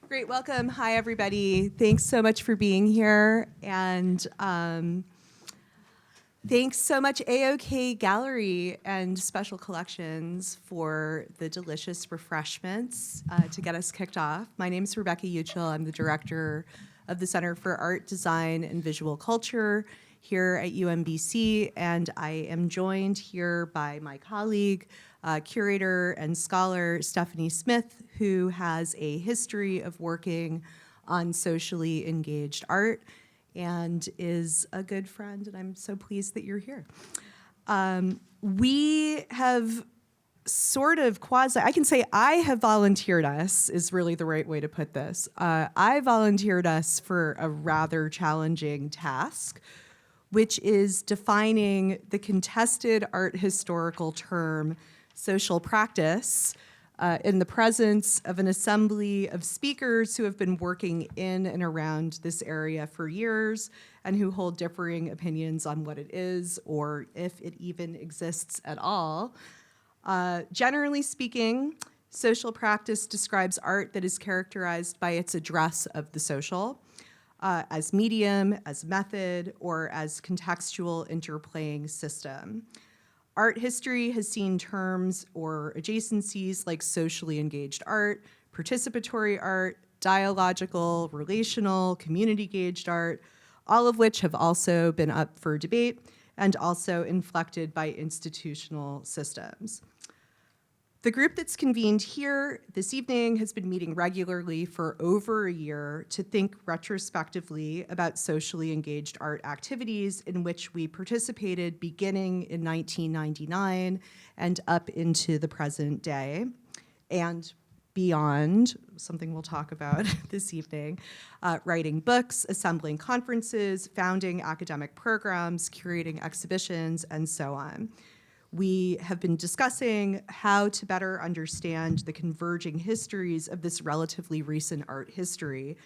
Great, welcome. Hi, everybody. Thanks so much for being here. And thanks so much, AOK Gallery and Special Collections, for the delicious refreshments to get us kicked off. My name is Rebecca Uchill. I'm the director of the Center for Art, Design, and Visual Culture here at UMBC, and I am joined here by my colleague, curator and scholar Stephanie Smith, who has a history of working on socially engaged art and is a good friend, and I'm so pleased that you're here. We have sort of I can say I have volunteered us, is really the right way to put this. I volunteered us for a rather challenging task, which is defining the contested art historical term social practice in the presence of an assembly of speakers who have been working in and around this area for years and who hold differing opinions on what it is or if it even exists at all. Generally speaking, social practice describes art that is characterized by its address of the social, as medium, as method, or as contextual interplaying system. Art history has seen terms or adjacencies like socially engaged art, participatory art, dialogical, relational, community-gauged art, all of which have also been up for debate and also inflected by institutional systems. The group that's convened here this evening has been meeting regularly for over a year to think retrospectively about socially engaged art activities in which we participated beginning in 1999 and up into the present day and beyond, something we'll talk about this evening, writing books, assembling conferences, founding academic programs, curating exhibitions, and so on. We have been discussing how to better understand the converging histories of this relatively recent art history,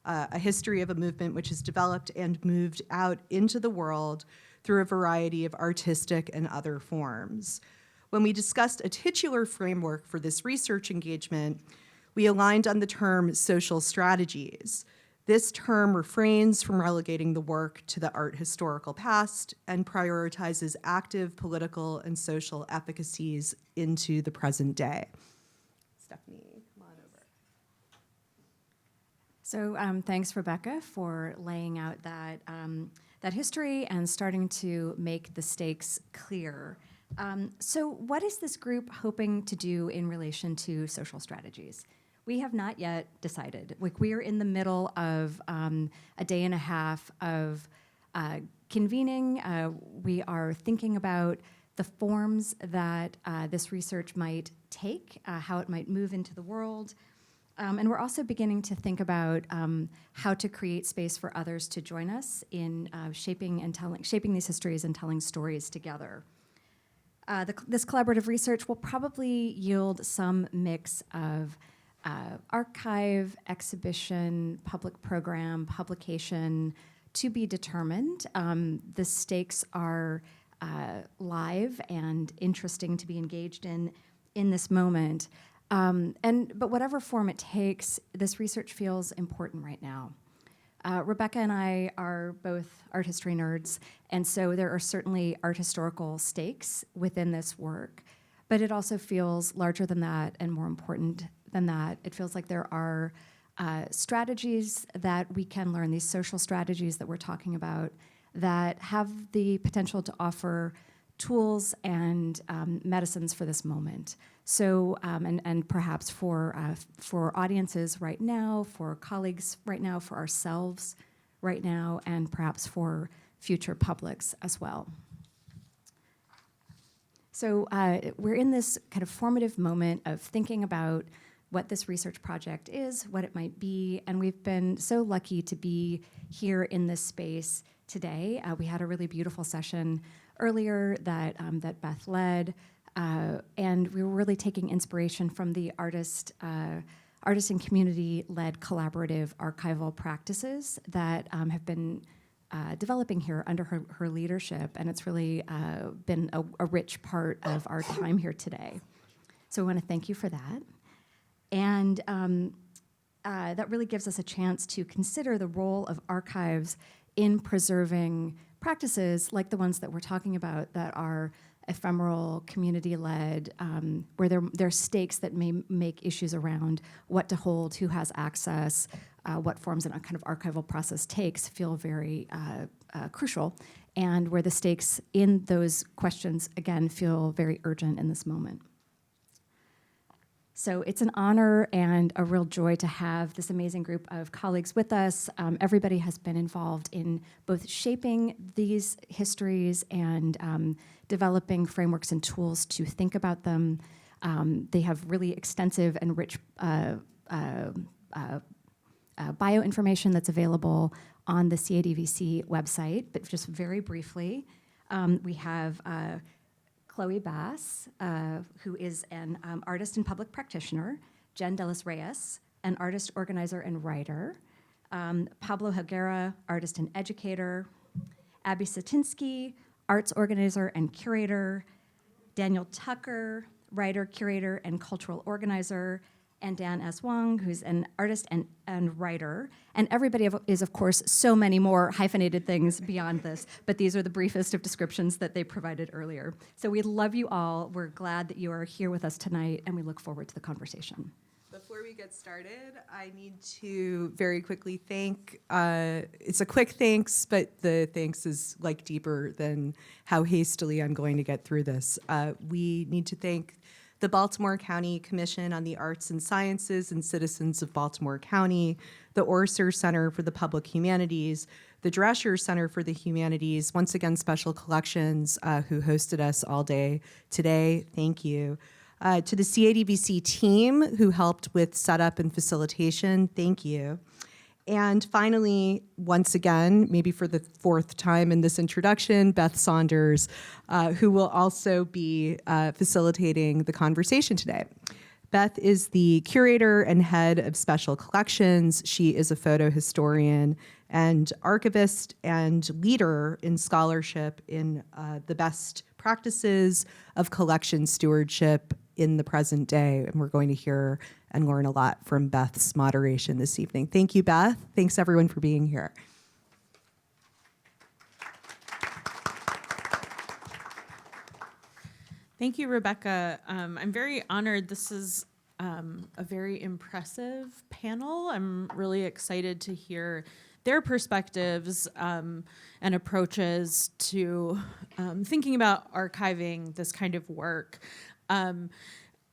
a history of a movement which has developed and moved out into the world through a variety of artistic and other forms. When we discussed a titular framework for this research engagement, we aligned on the term social strategies. This term refrains from relegating the work to the art historical past and prioritizes active political and social efficacies into the present day. Stephanie, come on over. So thanks, Rebecca, for laying out that, that history and starting to make the stakes clear. So what is this group hoping to do in relation to social strategies? We have not yet decided. We are in the middle of a day and a half of convening. We are thinking about the forms that this research might take, how it might move into the world. And we're also beginning to think about how to create space for others to join us in shaping these histories and telling stories together. This collaborative research will probably yield some mix of archive, exhibition, public program, publication, to be determined. The stakes are live and interesting to be engaged in this moment. But whatever form it takes, this research feels important right now. Rebecca and I are both art history nerds, and so there are certainly art historical stakes within this work, but it also feels larger than that and more important than that. It feels like there are strategies that we can learn, these social strategies that we're talking about, that have the potential to offer tools and medicines for this moment. So, and perhaps for audiences right now, for colleagues right now, for ourselves right now, and perhaps for future publics as well. So we're in this kind of formative moment of thinking about what this research project is, what it might be, and we've been so lucky to be here in this space today. We had a really beautiful session earlier that Beth led, and we were really taking inspiration from the artist and community-led collaborative archival practices that have been developing here under her leadership, and it's really been a rich part of our time here today. So we want to thank you for that. And that really gives us a chance to consider the role of archives in preserving practices like the ones that we're talking about that are ephemeral, community-led, where there are stakes that may make issues around what to hold, who has access, what forms a kind of archival process takes feel very crucial, and where the stakes in those questions, again, feel very urgent in this moment. So it's an honor and a real joy to have this amazing group of colleagues with us. Everybody has been involved in both shaping these histories and developing frameworks and tools to think about them. They have really extensive and rich bio information that's available on the CADVC website, but just very briefly, we have Chloë Bass, who is an artist and public practitioner, Jen Reyes, an artist, organizer, and writer, Pablo Helguera, artist and educator, Abigail Satinsky, arts organizer and curator, Daniel Tucker, writer, curator, and cultural organizer, and Dan S. Wang, who's an artist and writer. And everybody is, of course, so many more hyphenated things beyond this, but these are the briefest of descriptions that they provided earlier. So we love you all. We're glad that you are here with us tonight, and we look forward to the conversation. Before we get started, I need to very quickly thank, it's a quick thanks, but the thanks is like deeper than how hastily I'm going to get through this. We need to thank the Baltimore County Commission on the Arts and Sciences and citizens of Baltimore County, the Orser Center for the Public Humanities, the Drescher Center for the Humanities, once again, Special Collections, who hosted us all day today. Thank you. To the CADVC team who helped with setup and facilitation. Thank you. And finally, once again, maybe for the fourth time in this introduction, Beth Saunders, who will also be facilitating the conversation today. Beth is the curator and head of special collections. She is a photo historian and archivist and leader in scholarship in the best practices of collection stewardship in the present day. And we're going to hear and learn a lot from Beth's moderation this evening. Thank you, Beth. Thanks, everyone, for being here. Thank you, Rebecca. I'm very honored. This is a very impressive panel. I'm really excited to hear their perspectives and approaches to thinking about archiving this kind of work.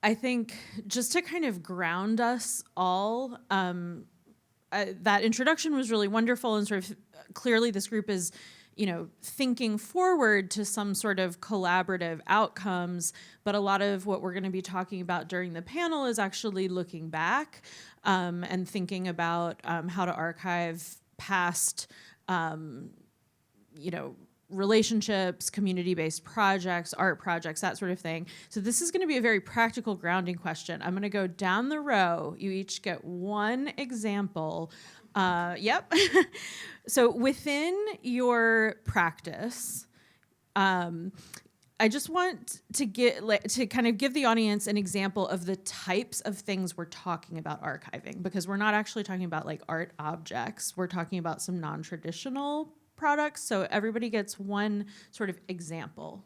I think just to kind of ground us all, that introduction was really wonderful, and sort of clearly this group is, thinking forward to some sort of collaborative outcomes, but a lot of what we're going to be talking about during the panel is actually looking back and thinking about how to archive past, relationships, community-based projects, art projects, that sort of thing. So this is going to be a very practical grounding question. I'm going to go down the row. You each get one example. Yep. So within your practice, I just want to kind of give the audience an example of the types of things we're talking about archiving, because we're not actually talking about like art objects. We're talking about some non-traditional products. So everybody gets one sort of example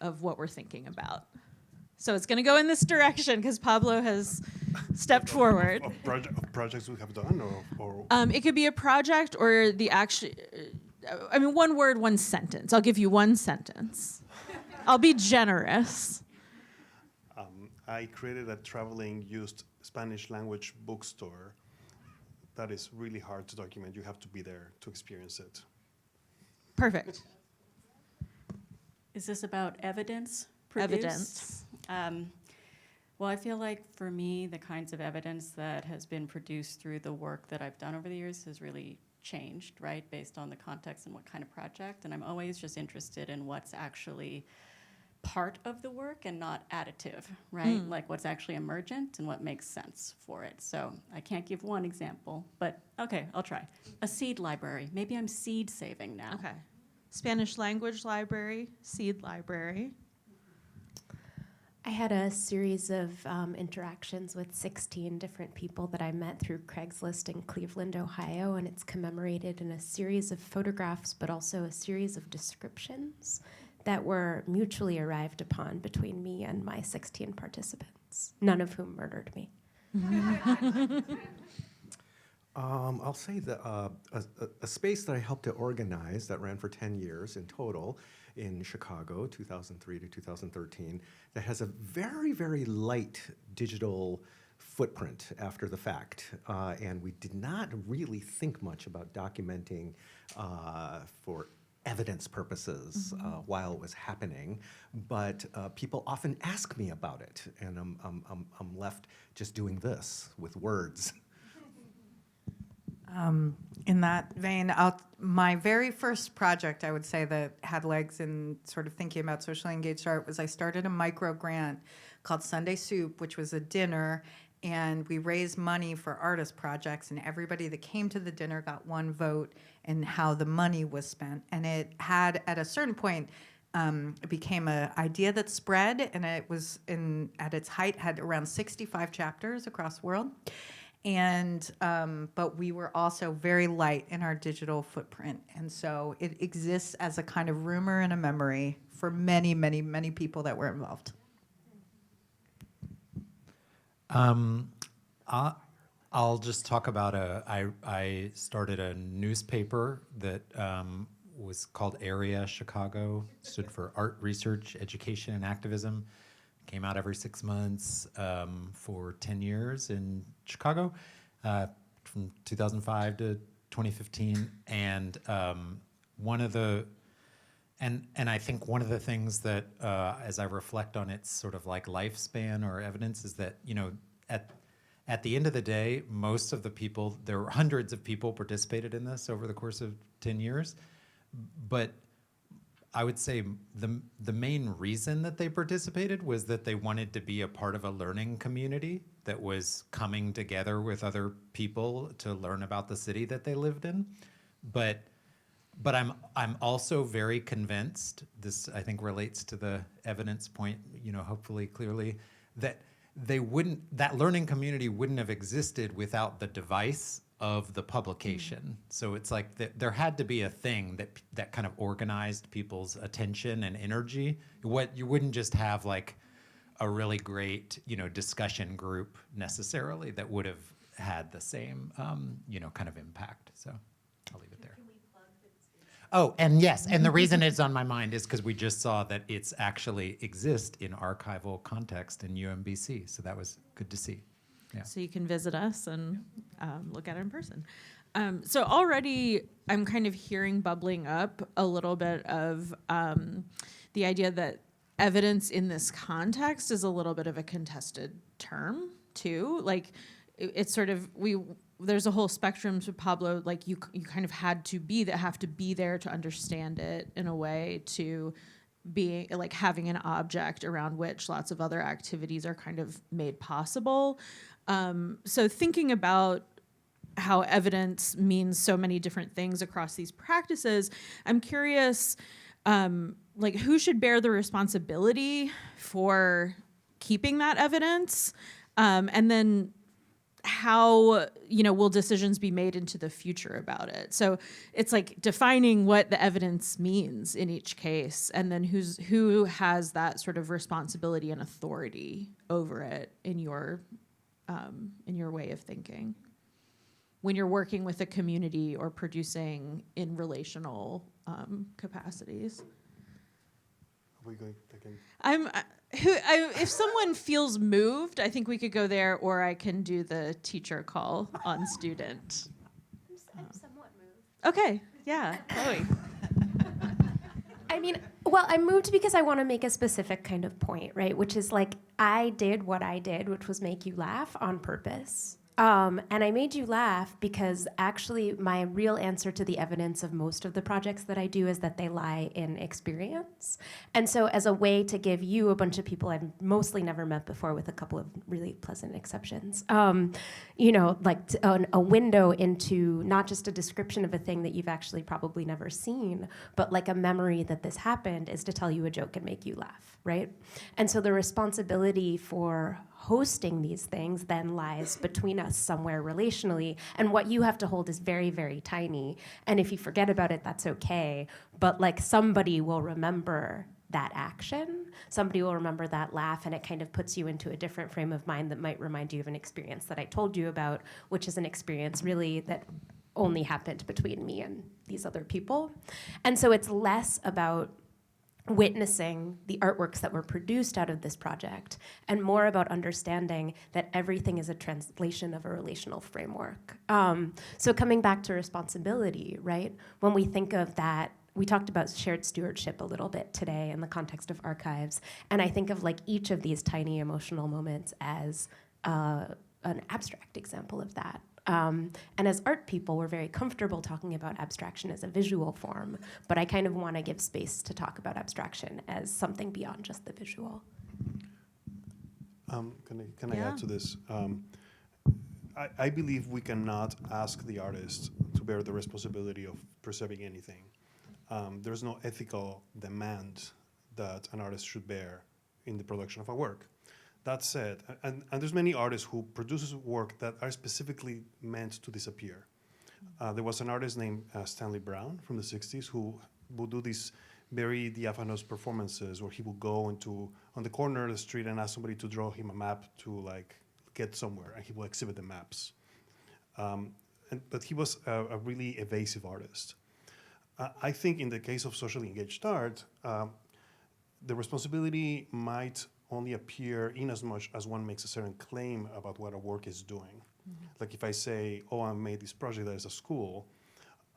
of what we're thinking about. So it's going to go in this direction because Pablo has stepped forward. Of projects we have done, or it could be a project or the actual. One word, one sentence. I'll give you one sentence. I'll be generous. I created a traveling used Spanish language bookstore that is really hard to document. You have to be there to experience it. Perfect. Is this about evidence produced? Evidence. Well, I feel like for me, the kinds of evidence that has been produced through the work that I've done over the years has really changed, right, based on the context and what kind of project. And I'm always just interested in what's actually part of the work and not additive, right? Like what's actually emergent and what makes sense for it. So I can't give one example, but okay, I'll try. A seed library. Maybe I'm seed saving now. Okay. Spanish language library, seed library. I had a series of interactions with 16 different people that I met through Craigslist in Cleveland, Ohio, and it's commemorated in a series of photographs, but also a series of descriptions that were mutually arrived upon between me and my 16 participants, none of whom murdered me. I'll say that a space that I helped to organize that ran for 10 years in total in Chicago, 2003 to 2013, that has a very, very light digital footprint after the fact. And we did not really think much about documenting for evidence purposes while it was happening, but people often ask me about it, and I'm left just doing this with words. In that vein, my very first project, I would say, that had legs in sort of thinking about socially engaged art was I started a micro grant called Sunday Soup, which was a dinner, and we raised money for artist projects, and everybody that came to the dinner got one vote in how the money was spent. And it had, at a certain point, it became an idea that spread, and it was at its height had around 65 chapters across the world. And but we were also very light in our digital footprint, and so it exists as a kind of rumor and a memory for many, many, many people that were involved. I'll just talk about I started a newspaper that was called Area Chicago, stood for Art Research, Education, and Activism. Came out every 6 months for 10 years in Chicago, from 2005 to 2015. And one of the, and I think one of the things that, as I reflect on its sort of like lifespan or evidence, is that, you know, at the end of the day, most of the people, there were hundreds of people participated in this over the course of 10 years, but I would say the main reason that they participated was that they wanted to be a part of a learning community that was coming together with other people to learn about the city that they lived in. But I'm also very convinced, this I think relates to the evidence point, you know, hopefully clearly, that that learning community wouldn't have existed without the device of the publication. So it's like there had to be a thing that kind of organized people's attention and energy. You wouldn't just have like a really great, you know, discussion group necessarily that would have had the same, you know, kind of impact. So I'll leave it there. Oh, and yes, and the reason it's on my mind is because we just saw that it's actually exist in archival context in UMBC. So that was good to see. Yeah. So you can visit us and look at it in person. So already I'm kind of hearing bubbling up a little bit of the idea that evidence in this context is a little bit of a contested term too. Like it's sort of, there's a whole spectrum to Pablo, like you kind of have to be there to understand it in a way, to being like having an object around which lots of other activities are kind of made possible. So thinking about how evidence means so many different things across these practices, I'm curious, like who should bear the responsibility for keeping that evidence? And then how, you know, will decisions be made into the future about it? So it's like defining what the evidence means in each case, and then who has that sort of responsibility and authority over it in your way of thinking when you're working with a community or producing in relational capacities. Are we going again? If someone feels moved, I think we could go there, or I can do the teacher call on student. I'm somewhat moved. Okay, yeah, Chloe. I mean, well, I'm moved because I want to make a specific kind of point, right? Which is like, I did what I did, which was make you laugh on purpose. And I made you laugh because actually my real answer to the evidence of most of the projects that I do is that they lie in experience. And so as a way to give you, a bunch of people I've mostly never met before with a couple of really pleasant exceptions, like a window into not just a description of a thing that you've actually probably never seen, but like a memory that this happened, is to tell you a joke and make you laugh, right? And so the responsibility for hosting these things then lies between us somewhere relationally, and what you have to hold is very, very tiny. And if you forget about it, that's okay, but like somebody will remember that action, somebody will remember that laugh, and it kind of puts you into a different frame of mind that might remind you of an experience that I told you about, which is an experience really that only happened between me and these other people. And so it's less about witnessing the artworks that were produced out of this project, and more about understanding that everything is a translation of a relational framework. So coming back to responsibility, right? When we think of that, we talked about shared stewardship a little bit today in the context of archives, and I think of like each of these tiny emotional moments as an abstract example of that. And as art people, we're very comfortable talking about abstraction as a visual form, but I kind of want to give space to talk about abstraction as something beyond just the visual. Can I add to this? I believe we cannot ask the artist to bear the responsibility of preserving anything. There's no ethical demand that an artist should bear in the production of a work. That said, and there's many artists who produces work that are specifically meant to disappear. There was an artist named Stanley Brown from the 60s who would do these very diaphanous performances where he would go on the corner of the street and ask somebody to draw him a map to like get somewhere, and he will exhibit the maps. But he was a really evasive artist. I think in the case of socially engaged art, the responsibility might only appear in as much as one makes a certain claim about what a work is doing. Like if I say, oh, I made this project that is a school,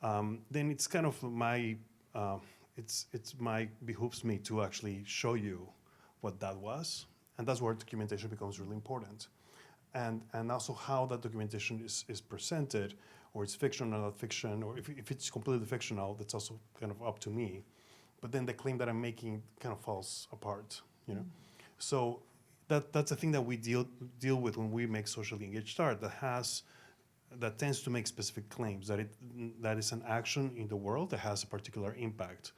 then it's kind of behooves me to actually show you what that was. And that's where documentation becomes really important. And also how that documentation is presented, or it's fiction or not fiction, or if it's completely fictional, that's also kind of up to me. But then the claim that I'm making kind of falls apart, you know? So that's a thing that we deal with when we make socially engaged art that tends to make specific claims, that is an action in the world that has a particular impact.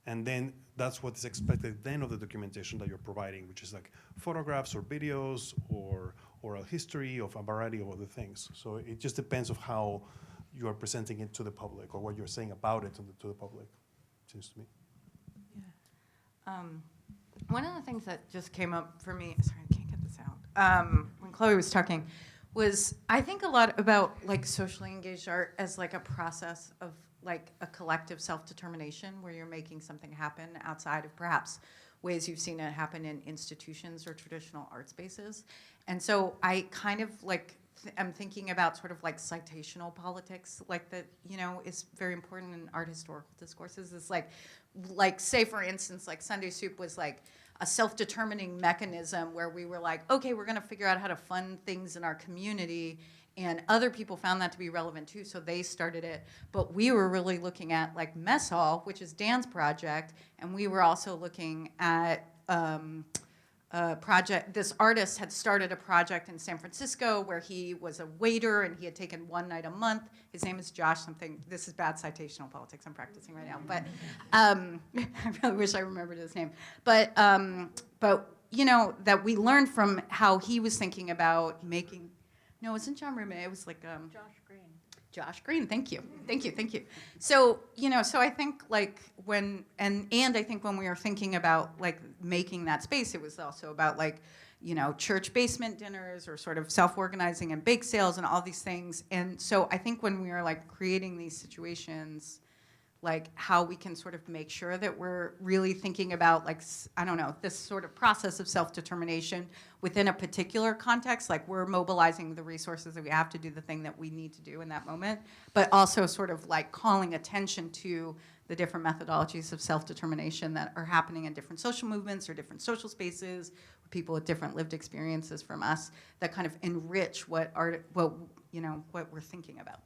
And then that's what is expected then of the documentation that you're providing, which is like photographs or videos or oral history of a variety of other things. So it just depends of how you are presenting it to the public or what you're saying about it to the public, it seems to me. Yeah. One of the things that just came up for me, sorry, I can't get this out, when Chloe was talking, was I think a lot about like socially engaged art as like a process of like a collective self-determination where you're making something happen outside of perhaps ways you've seen it happen in institutions or traditional art spaces. And so I kind of like, I'm thinking about sort of like citational politics, like that, is very important in art historical discourses. It's like say for instance, like Sunday Soup was like a self-determining mechanism where we were like, okay, we're gonna figure out how to fund things in our community, and other people found that to be relevant too, so they started it. But we were really looking at like Mess Hall, which is Dan's project, and we were also looking at project. This artist had started a project in San Francisco where he was a waiter and he had taken one night a month. His name is Josh something. This is bad citational politics I'm practicing right now, but I really wish I remembered his name. But that we learned from how he was thinking about making. No, it wasn't John Rubin. It was like Josh Green. Josh Green, thank you. So, so I think like when, and I think when we were thinking about like making that space, it was also about like, church basement dinners or sort of self-organizing and bake sales and all these things. And so I think when we were like creating these situations, like how we can sort of make sure that we're really thinking about like, I don't know, this sort of process of self-determination within a particular context, like we're mobilizing the resources that we have to do the thing that we need to do in that moment, but also sort of like calling attention to the different methodologies of self-determination that are happening in different social movements or different social spaces, people with different lived experiences from us that kind of enrich what we're thinking about.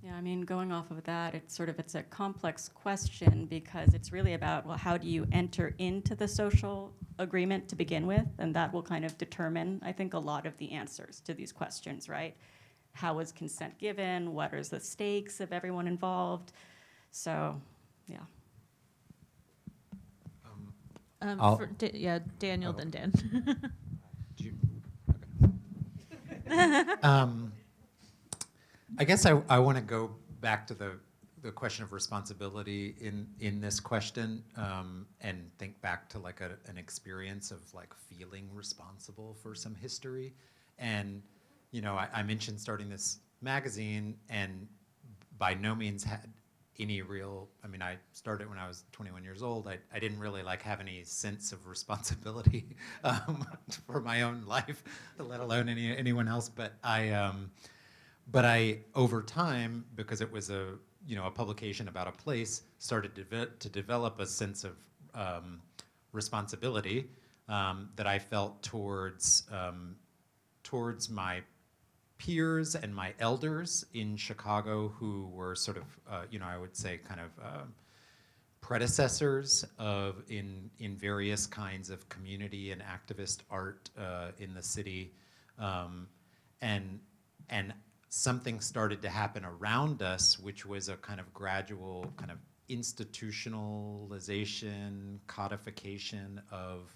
Yeah, I mean, going off of that, it's a complex question because it's really about, well, how do you enter into the social agreement to begin with? And that will kind of determine, I think, a lot of the answers to these questions, right? How is consent given? What are the stakes of everyone involved? So, yeah. Daniel, then Dan. Do you- okay. I guess I want to go back to the question of responsibility in this question, and think back to like an experience of like feeling responsible for some history. And I mentioned starting this magazine, and by no means had any real, I started when I was 21 years old. I didn't really like have any sense of responsibility for my own life, let alone anyone else. But I over time, because it was a publication about a place, started to develop a sense of responsibility that I felt towards my peers and my elders in Chicago, who were sort of, I would say kind of predecessors in various kinds of community and activist art in the city. And something started to happen around us, which was a kind of gradual kind of institutionalization, codification of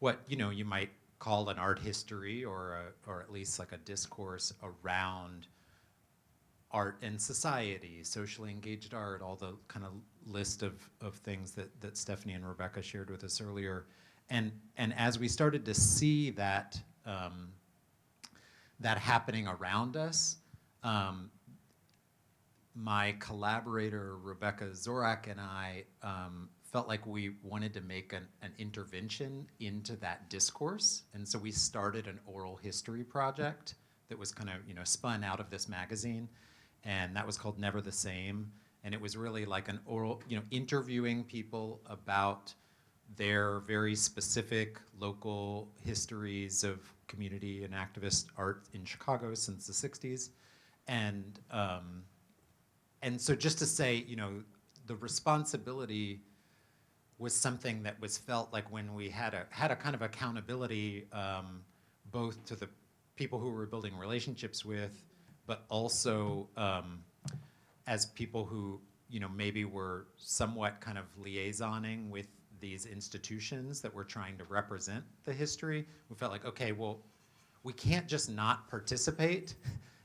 what you might call an art history, or at least like a discourse around art and society, socially engaged art, all the kind of list of things that Stephanie and Rebecca shared with us earlier. And as we started to see that happening around us, my collaborator Rebecca Zorak and I felt like we wanted to make an intervention into that discourse. And so we started an oral history project that was kind of spun out of this magazine, and that was called Never the Same. And it was really like an oral, interviewing people about their very specific local histories of community and activist art in Chicago since the 60s. And so just to say, the responsibility was something that was felt like when we had a kind of accountability, both to the people who we were building relationships with, but also as people who maybe were somewhat kind of liaisoning with these institutions that were trying to represent the history. We felt like, okay, well, we can't just not participate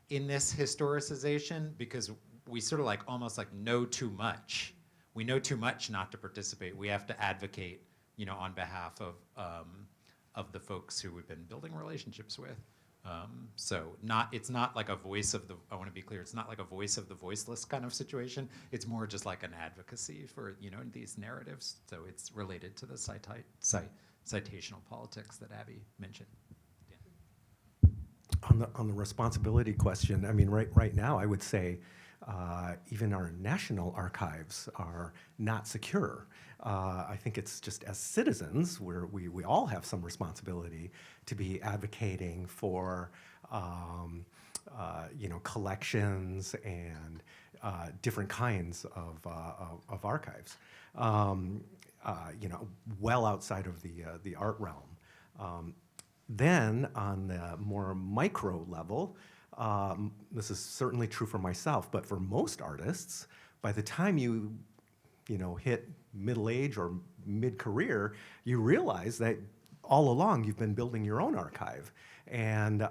in this historicization because we sort of like almost like know too much. We know too much not to participate. We have to advocate, on behalf of the folks who we've been building relationships with. So it's not like a voice of the, I want to be clear, it's not like a voice of the voiceless kind of situation. It's more just like an advocacy for, these narratives. So it's related to the citational politics that Abby mentioned. On the responsibility question, right now I would say even our national archives are not secure. I think it's just as citizens, we all have some responsibility to be advocating for collections and different kinds of archives, well outside of the art realm. Then on the more micro level, this is certainly true for myself, but for most artists, by the time you hit middle age or mid-career, you realize that all along you've been building your own archive, and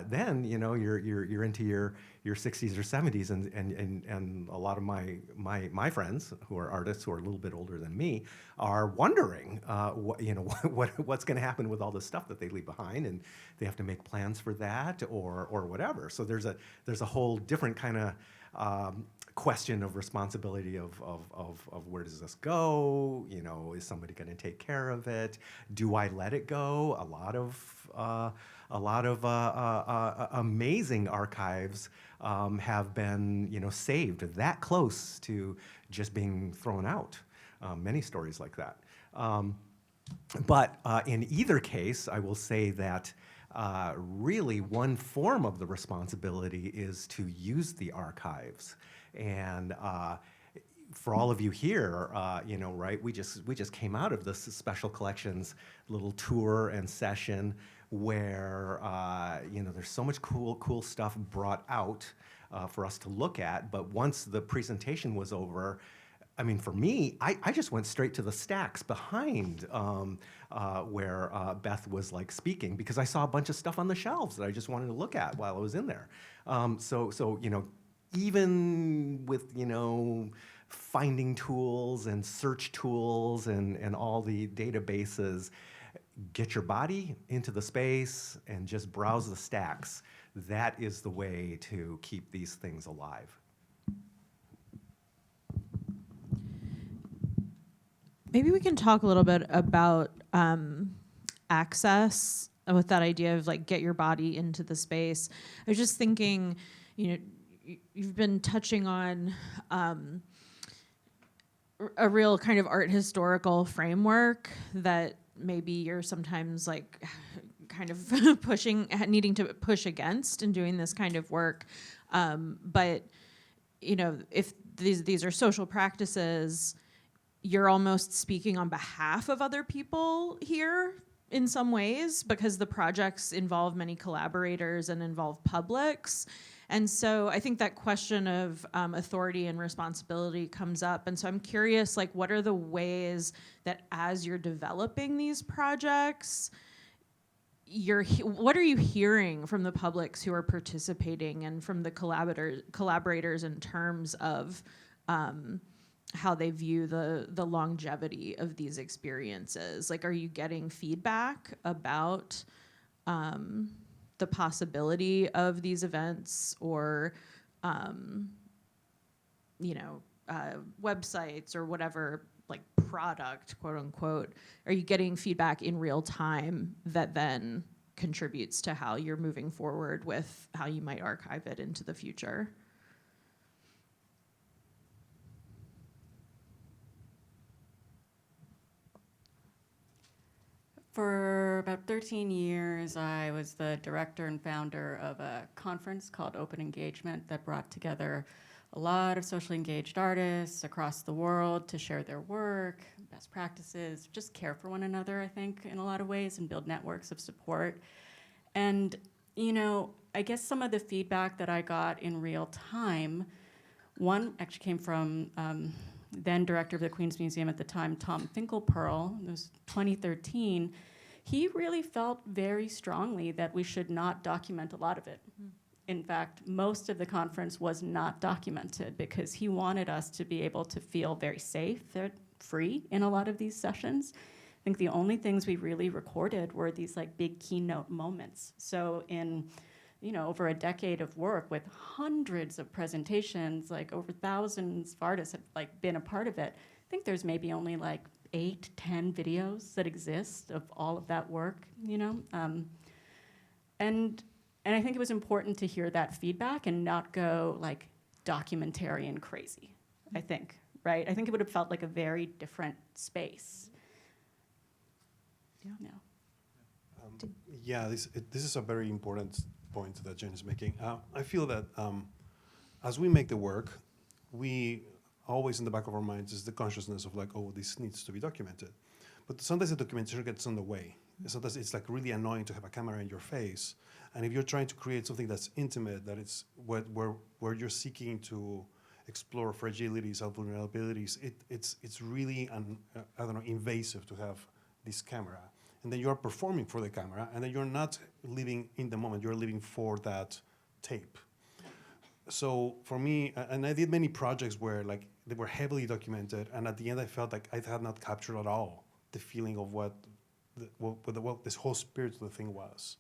then you're into your 60s or 70s, and a lot of my friends who are artists who are a little bit older than me are wondering what's going to happen with all the stuff that they leave behind, and they have to make plans for that or whatever. So there's a whole different kind of question of responsibility of where does this go? Is somebody going to take care of it? Do I let it go? A lot of amazing archives have been saved that close to just being thrown out. Many stories like that. But in either case, I will say that really one form of the responsibility is to use the archives. And for all of you here, right, we just came out of this special collections little tour and session where, there's so much cool stuff brought out for us to look at. But once the presentation was over, I mean, for me, I just went straight to the stacks behind where Beth was like speaking, because I saw a bunch of stuff on the shelves that I just wanted to look at while I was in there. So even with finding tools and search tools and all the databases, get your body into the space and just browse the stacks. That is the way to keep these things alive. Maybe we can talk a little bit about access with that idea of like get your body into the space. I was just thinking, you've been touching on a real kind of art historical framework that maybe you're sometimes like kind of needing to push against in doing this kind of work. But if these are social practices, you're almost speaking on behalf of other people here in some ways, because the projects involve many collaborators and involve publics. And so I think that question of authority and responsibility comes up. And so I'm curious, like, what are the ways that as you're developing these projects, what are you hearing from the publics who are participating and from the collaborators in terms of how they view the longevity of these experiences? Like, are you getting feedback about the possibility of these events, or websites or whatever, like product, quote unquote? Are you getting feedback in real time that then contributes to how you're moving forward with how you might archive it into the future? For about 13 years, I was the director and founder of a conference called Open Engagement that brought together a lot of socially engaged artists across the world to share their work, best practices, just care for one another, I think, in a lot of ways, and build networks of support. And, I guess some of the feedback that I got in real time, one actually came from then director of the Queen's Museum at the time, Tom Finkelpearl. It was 2013. He really felt very strongly that we should not document a lot of it. Mm-hmm. In fact, most of the conference was not documented because he wanted us to be able to feel very safe, free in a lot of these sessions. I think the only things we really recorded were these like big keynote moments. So in over a decade of work with hundreds of presentations, like over thousands of artists have like been a part of it, I think there's maybe only like 8, 10 videos that exist of all of that work, and I think it was important to hear that feedback and not go like documentarian crazy, I think, right? I think it would have felt like a very different space. Yeah. This is a very important point that Jen is making. I feel that as we make the work, we always in the back of our minds is the consciousness of like, oh, this needs to be documented. But sometimes the documentation gets in the way. Sometimes it's like really annoying to have a camera in your face. And if you're trying to create something that's intimate, that it's where you're seeking to explore fragilities and vulnerabilities, it's really invasive to have this camera. And then you're performing for the camera, and then you're not living in the moment, you're living for that tape. So for me, and I did many projects where like they were heavily documented, and at the end I felt like I had not captured at all the feeling of what this whole spirit of the thing was.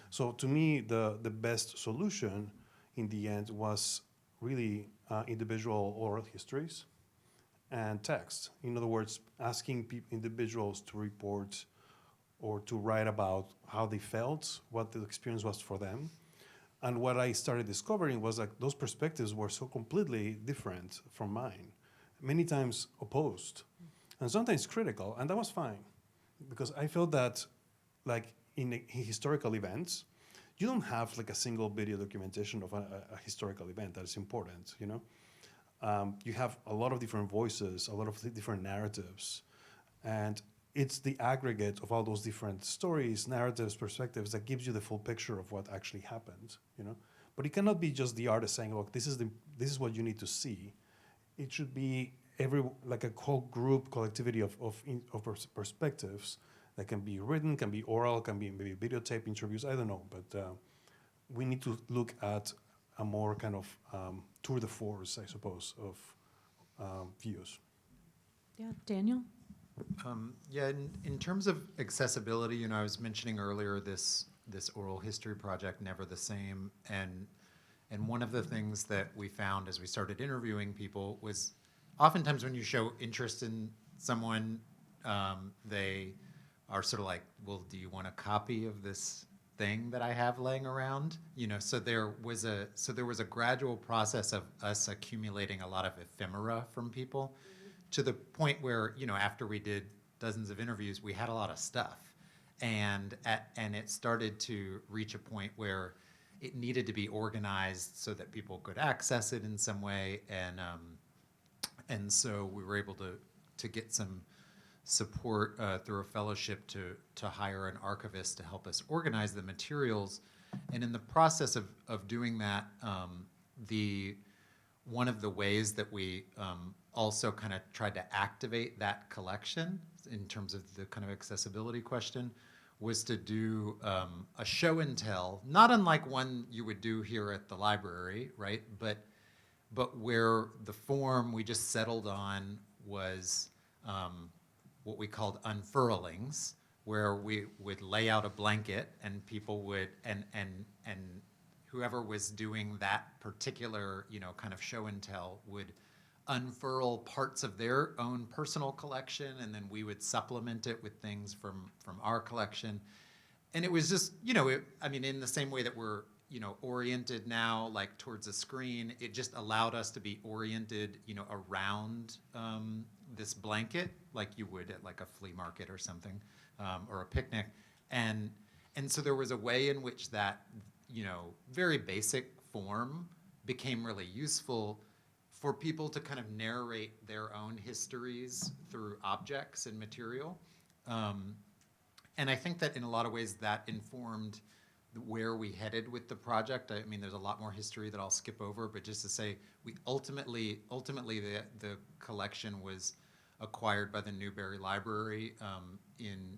So to me, the best solution in the end was really individual oral histories and text. In other words, asking individuals to report or to write about how they felt, what the experience was for them. And what I started discovering was like those perspectives were so completely different from mine, many times opposed, and sometimes critical, and that was fine. because I felt that, like in historical events, you don't have like a single video documentation of a historical event that is important. You know, you have a lot of different voices, a lot of different narratives, and it's the aggregate of all those different stories, narratives, perspectives that gives you the full picture of what actually happened. You know, but it cannot be just the artist saying, "Look, this is what you need to see." It should be like a whole group, collectivity of perspectives that can be written, can be oral, can be maybe videotape interviews. I don't know, but we need to look at a more kind of tour de force, I suppose, of views. Yeah, Daniel? Yeah, in terms of accessibility, you know, I was mentioning earlier this oral history project, Never the Same, and one of the things that we found as we started interviewing people was oftentimes when you show interest in someone, they are sort of like, well, do you want a copy of this thing that I have laying around? You know, so there was a gradual process of us accumulating a lot of ephemera from people, to the point where, you know, after we did dozens of interviews, we had a lot of stuff, and it started to reach a point where it needed to be organized so that people could access it in some way, and so we were able to get some support through a fellowship to hire an archivist to help us organize the materials. And in the process of doing that, one of the ways that we also kind of tried to activate that collection in terms of the kind of accessibility question was to do a show and tell, not unlike one you would do here at the library, right? But where the form we just settled on was what we called unfurlings, where we would lay out a blanket and people would, and whoever was doing that particular, you know, kind of show and tell would unfurl parts of their own personal collection, and then we would supplement it with things from our collection. And it was just, you know, I mean, in the same way that we're, you know, oriented now like towards a screen, it just allowed us to be oriented, you know, around this blanket like you would at like a flea market or something, or a picnic. And so there was a way in which that, you know, very basic form became really useful for people to kind of narrate their own histories through objects and material. And I think that in a lot of ways that informed where we headed with the project. I mean, there's a lot more history that I'll skip over, but just to say, we ultimately the collection was acquired by the Newberry Library in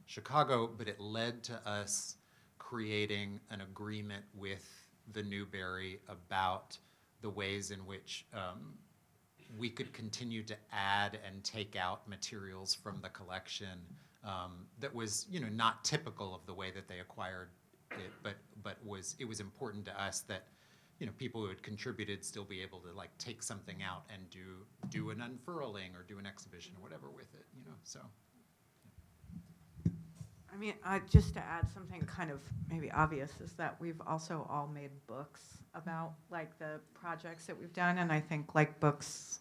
Chicago, but it led to us creating an agreement with the Newberry about the ways in which we could continue to add and take out materials from the collection that was, you know, not typical of the way that they acquired it, but it was important to us that, you know, people who had contributed still be able to like take something out and do an unfurling or do an exhibition or whatever with it, you know. So. I mean, just to add something kind of maybe obvious is that we've also all made books about like the projects that we've done, and I think like books,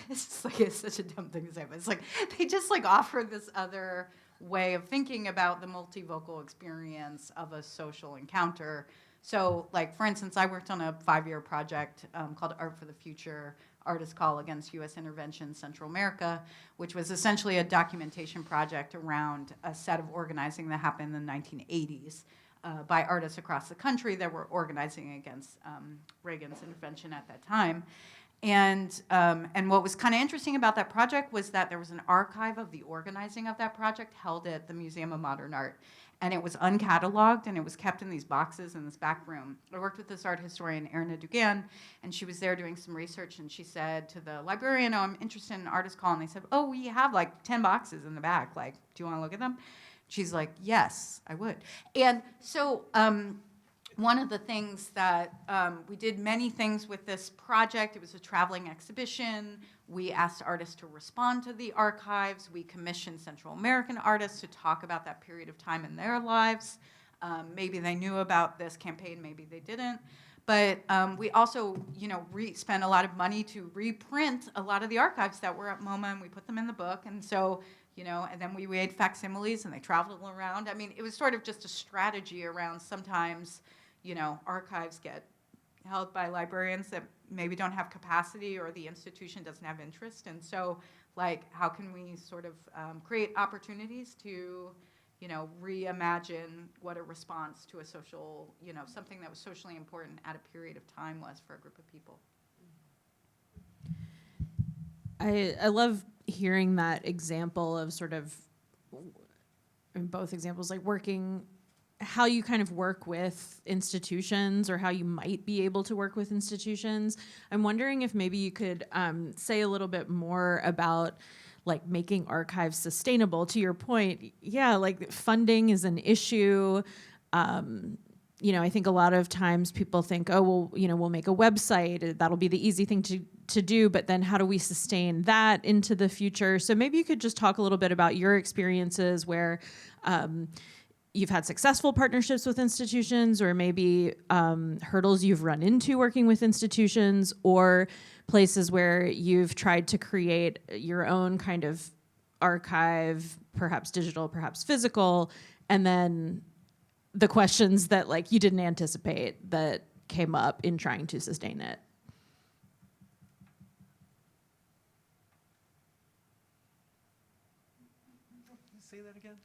it's such a dumb thing to say, but it's like they just like offer this other way of thinking about the multivocal experience of a social encounter. So like, for instance, I worked on a 5-year project called Art for the Future, Artist Call Against U.S. Intervention in Central America, which was essentially a documentation project around a set of organizing that happened in the 1980s by artists across the country that were organizing against Reagan's intervention at that time. And what was kind of interesting about that project was that there was an archive of the organizing of that project held at the Museum of Modern Art. And it was uncatalogued, and it was kept in these boxes in this back room. I worked with this art historian, Erna Dugan, and she was there doing some research, and she said to the librarian, "Oh, I'm interested in Artist Call." And they said, "Oh, we have like 10 boxes in the back. Like, do you want to look at them?" She's like, "Yes, I would." And so one of the things that we did many things with this project. It was a traveling exhibition. We asked artists to respond to the archives. We commissioned Central American artists to talk about that period of time in their lives. Maybe they knew about this campaign, maybe they didn't. But we also, you know, spent a lot of money to reprint a lot of the archives that were at MoMA, and we put them in the book. And so, and then we made facsimiles and they traveled around. I mean, it was sort of just a strategy around sometimes, archives get held by librarians that maybe don't have capacity or the institution doesn't have interest. And so, how can we sort of create opportunities to, reimagine what a response to a social, something that was socially important at a period of time was for a group of people. I love hearing that example of sort of, in both examples, like how you kind of work with institutions or how you might be able to work with institutions. I'm wondering if maybe you could say a little bit more about making archives sustainable. To your point, yeah, funding is an issue. I think a lot of times people think, oh, well, we'll make a website. That'll be the easy thing to do. But then how do we sustain that into the future? So maybe you could just talk a little bit about your experiences where you've had successful partnerships with institutions, or maybe hurdles you've run into working with institutions, or places where you've tried to create your own kind of archive, perhaps digital, perhaps physical, and then the questions that you didn't anticipate that came up in trying to sustain it. Say that again?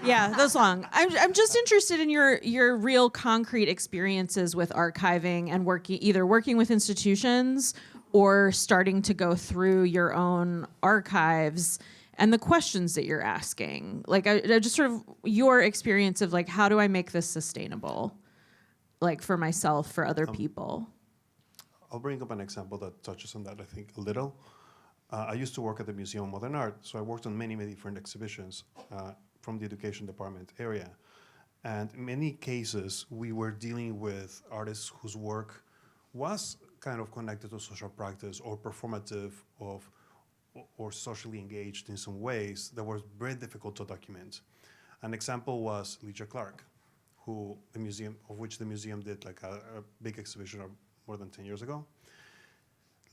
Yeah, that's long. I'm just interested in your real concrete experiences with archiving and either working with institutions or starting to go through your own archives and the questions that you're asking. I just sort of your experience of how do I make this sustainable, for myself, for other people. I'll bring up an example that touches on that, I think, a little. I used to work at the Museum of Modern Art, so I worked on many, many different exhibitions from the education department area. And in many cases, we were dealing with artists whose work was kind of connected to social practice or performative or socially engaged in some ways that were very difficult to document. An example was Lygia Clark, of which the museum did a big exhibition more than 10 years ago.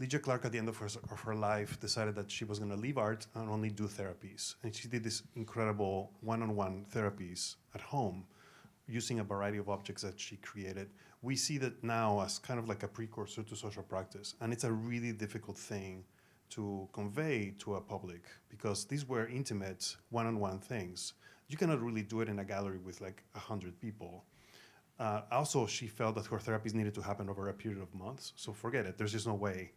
Lygia Clark, at the end of her life, decided that she was going to leave art and only do therapies. And she did these incredible one-on-one therapies at home using a variety of objects that she created. We see that now as kind of like a precursor to social practice. And it's a really difficult thing to convey to a public because these were intimate one-on-one things. You cannot really do it in a gallery with 100 people. Also, she felt that her therapies needed to happen over a period of months. So forget it. There's just no way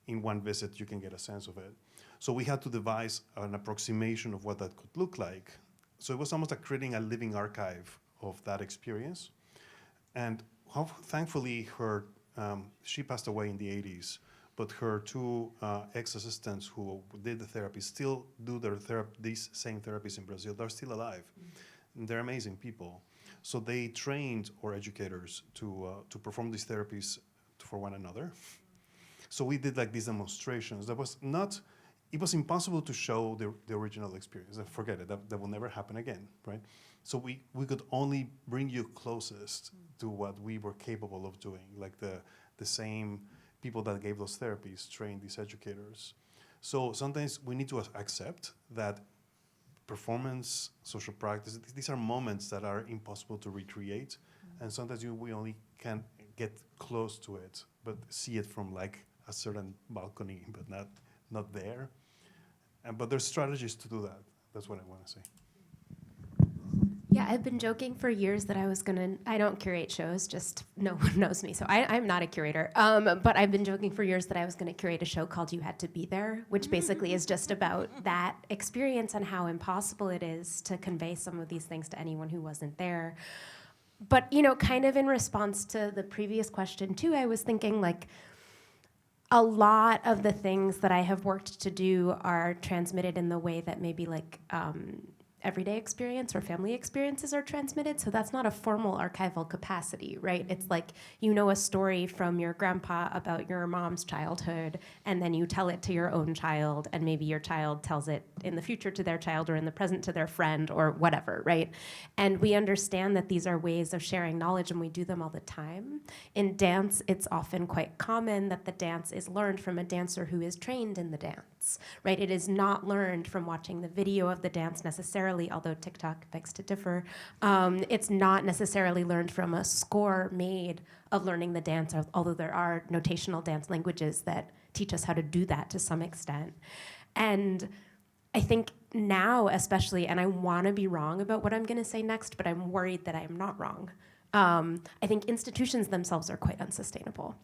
in one visit you can get a sense of it. So we had to devise an approximation of what that could look like. So it was almost like creating a living archive of that experience. And thankfully, she passed away in the 80s, but her two ex-assistants who did the therapy still do these same therapies in Brazil. They're still alive. And they're amazing people. So they trained our educators to perform these therapies for one another. So we did these demonstrations. It was impossible to show the original experience. Forget it, that will never happen again, right? So we could only bring you closest to what we were capable of doing, the same people that gave those therapies trained these educators. So sometimes we need to accept that performance, social practice, these are moments that are impossible to recreate. And sometimes we only can get close to it, but see it from a certain balcony, but not there. But there's strategies to do that. That's what I want to say. Yeah, I've been joking for years that I don't curate shows, just no one knows me, so I'm not a curator. But I've been joking for years that I was going to curate a show called You Had to Be There, which basically is just about that experience and how impossible it is to convey some of these things to anyone who wasn't there. But, kind of in response to the previous question, too, I was thinking, a lot of the things that I have worked to do are transmitted in the way that maybe, everyday experience or family experiences are transmitted. So that's not a formal archival capacity, right? It's like you know a story from your grandpa about your mom's childhood, and then you tell it to your own child, and maybe your child tells it in the future to their child or in the present to their friend or whatever, right? And we understand that these are ways of sharing knowledge, and we do them all the time. In dance, it's often quite common that the dance is learned from a dancer who is trained in the dance, right? It is not learned from watching the video of the dance necessarily, although TikTok begs to differ. It's not necessarily learned from a score made of learning the dance, although there are notational dance languages that teach us how to do that to some extent. And I think now especially, and I want to be wrong about what I'm going to say next, but I'm worried that I am not wrong. I think institutions themselves are quite unsustainable.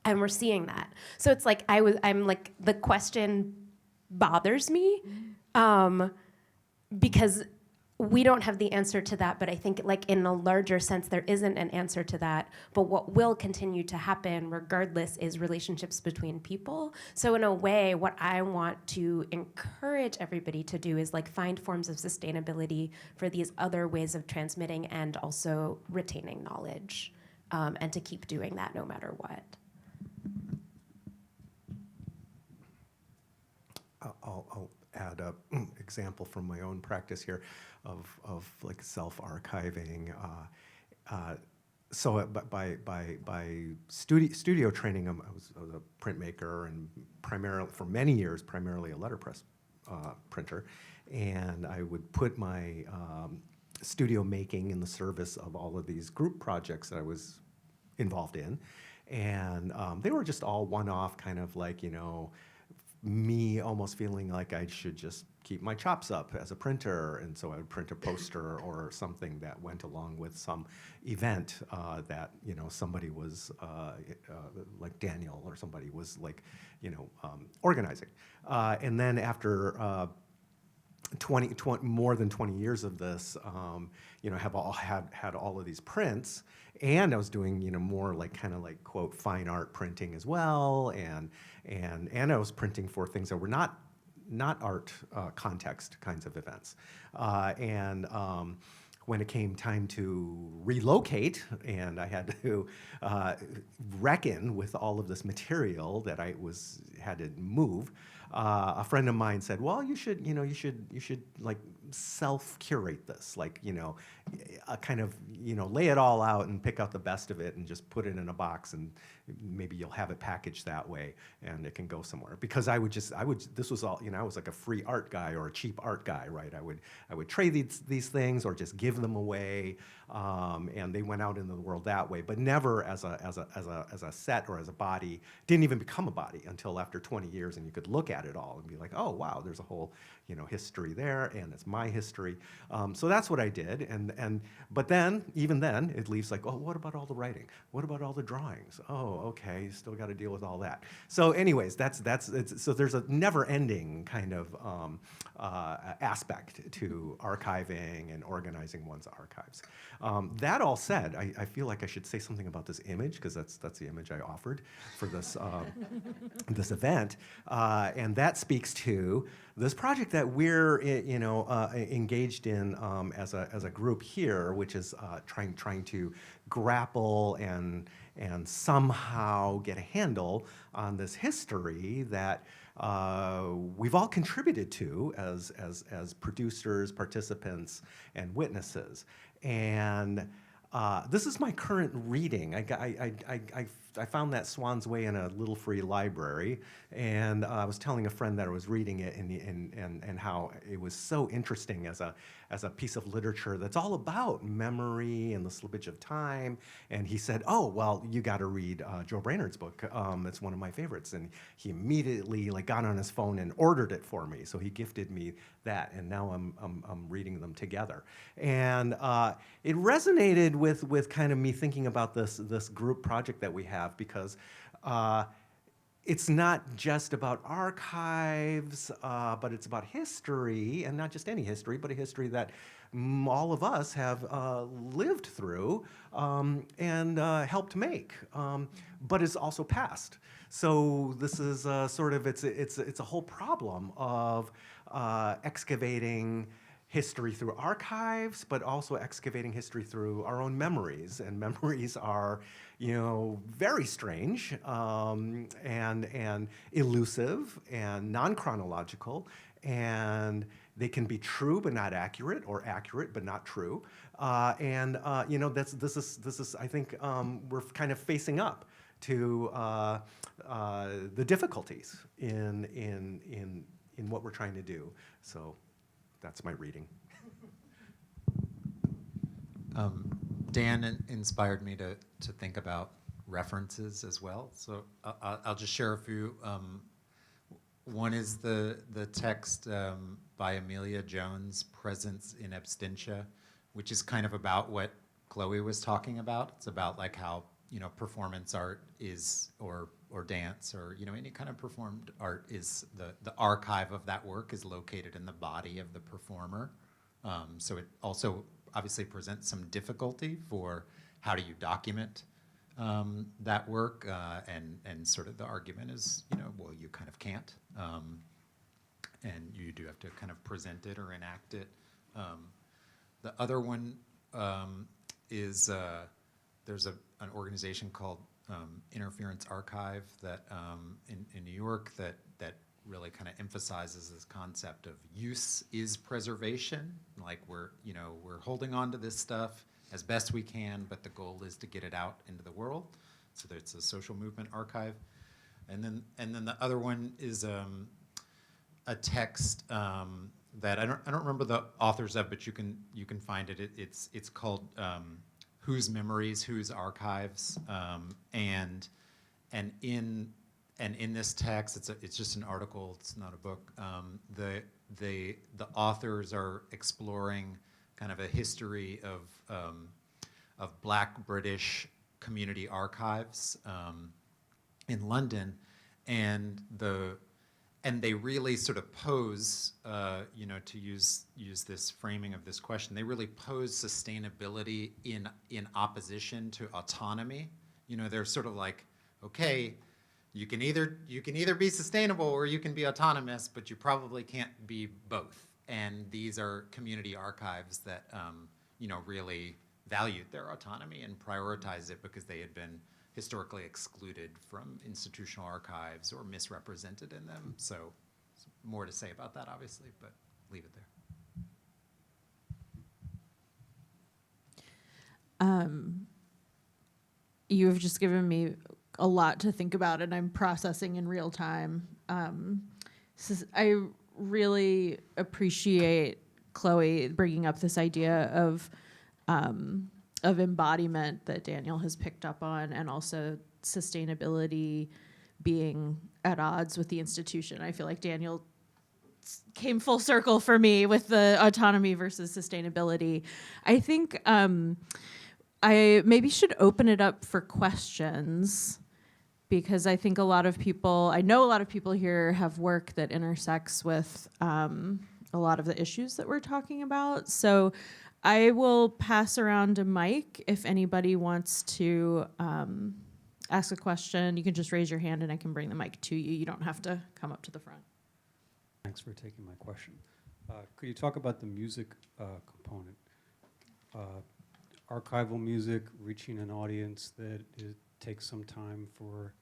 And we're seeing that. So it's like I'm like, the question bothers me, because we don't have the answer to that, but I think like in a larger sense, there isn't an answer to that. But what will continue to happen regardless is relationships between people. So in a way, what I want to encourage everybody to do is like find forms of sustainability for these other ways of transmitting and also retaining knowledge, and to keep doing that no matter what. I'll add an example from my own practice here of like self-archiving. So by studio training, I was a printmaker and primarily, for many years, primarily a letterpress printer. And I would put my studio making in the service of all of these group projects that I was involved in. And they were just all one-off, kind of like, you know, me almost feeling like I should just keep my chops up as a printer, and so I would print a poster or something that went along with some event that, you know, somebody was like Daniel or somebody was like, you know, organizing. And then after 20, more than 20 years of this, you know, have all had all of these prints, and I was doing, you know, more like kind of like quote fine art printing as well, and I was printing for things that were not art context kinds of events, and when it came time to relocate, and I had to reckon with all of this material that I had to move, a friend of mine said, "Well, you should like self-curate this, like, you know, kind of, you know, lay it all out and pick out the best of it and just put it in a box, and maybe you'll have it packaged that way and it can go somewhere." Because this was all, you know, I was like a free art guy or a cheap art guy, right? I would trade these things or just give them away, and they went out into the world that way, but never as a set or as a body. Didn't even become a body until after 20 years, and you could look at it all and be like, oh wow, there's a whole, you know, history there, and it's my history. So that's what I did, but then, even then, it leaves like, oh, what about all the writing? What about all the drawings? Oh, okay, you still got to deal with all that. So anyways, so there's a never-ending kind of aspect to archiving and organizing one's archives. That all said, I feel like I should say something about this image, because that's the image I offered for this this event, and that speaks to this project that we're engaged in as a group here, which is trying to grapple and somehow get a handle on this history that we've all contributed to as producers, participants, and witnesses. And this is my current reading. I found that Swan's Way in a little free library, and I was telling a friend that I was reading it and how it was so interesting as a piece of literature that's all about memory and the slippage of time. And he said, "Oh, well, you got to read Joe Brainerd's book. It's one of my favorites." And he immediately like got on his phone and ordered it for me. So he gifted me that, and now I'm reading them together. And it resonated with kind of me thinking about this group project that we have, because it's not just about archives, but it's about history, and not just any history, but a history that all of us have lived through and helped make, but is also past. So this is it's a whole problem of excavating history through archives, but also excavating history through our own memories. And memories are, very strange and elusive and non-chronological, and they can be true but not accurate, or accurate but not true. This is I think we're kind of facing up to the difficulties in what we're trying to do. So that's my reading. Dan inspired me to think about references as well. So I'll just share a few. One is the text by Amelia Jones, Presence in Abstentia, which is kind of about what Chloe was talking about. It's about like how, performance art is, or dance, or, any kind of performed art is, the archive of that work is located in the body of the performer. So it also obviously presents some difficulty for how do you document that work, and sort of the argument is, well, you kind of can't, and you do have to kind of present it or enact it. The other one is there's an organization called Interference Archive that in New York that really kind of emphasizes this concept of use is preservation. Like we're holding on to this stuff as best we can, but the goal is to get it out into the world. So there's a social movement archive, and then the other one is a text that I don't remember the authors of, but you can find it. It's called Whose Memories, Whose Archives, and in this text, it's just an article. It's not a book. The authors are exploring kind of a history of Black British community archives in London, and they really sort of pose, to use this framing of this question, they really pose sustainability in opposition to autonomy. They're sort of like, okay, you can either be sustainable or you can be autonomous, but you probably can't be both. And these are community archives that really valued their autonomy and prioritized it because they had been historically excluded from institutional archives or misrepresented in them. So more to say about that, obviously, but leave it there. You have just given me a lot to think about, and I'm processing in real time. I really appreciate Chloe bringing up this idea of embodiment that Daniel has picked up on, and also sustainability being at odds with the institution. I feel like Daniel came full circle for me with the autonomy versus sustainability. I think I maybe should open it up for questions, because I think I know a lot of people here have work that intersects with a lot of the issues that we're talking about. So I will pass around a mic if anybody wants to ask a question. You can just raise your hand and I can bring the mic to you. You don't have to come up to the front. Thanks for taking my question. Could you talk about the music component? Archival music, reaching an audience that it takes some time for,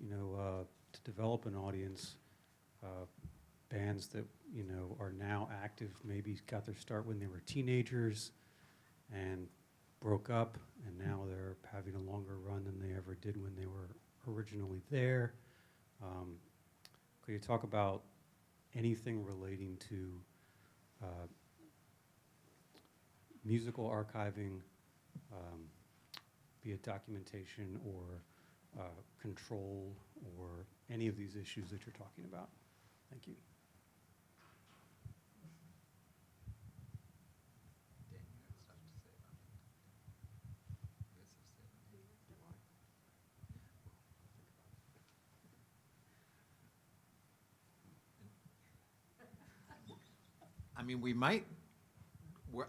to develop an audience. Bands that, are now active, maybe got their start when they were teenagers and broke up, and now they're having a longer run than they ever did when they were originally there. Could you talk about anything relating to musical archiving, be it documentation or control, or any of these issues that you're talking about? Thank you. I mean,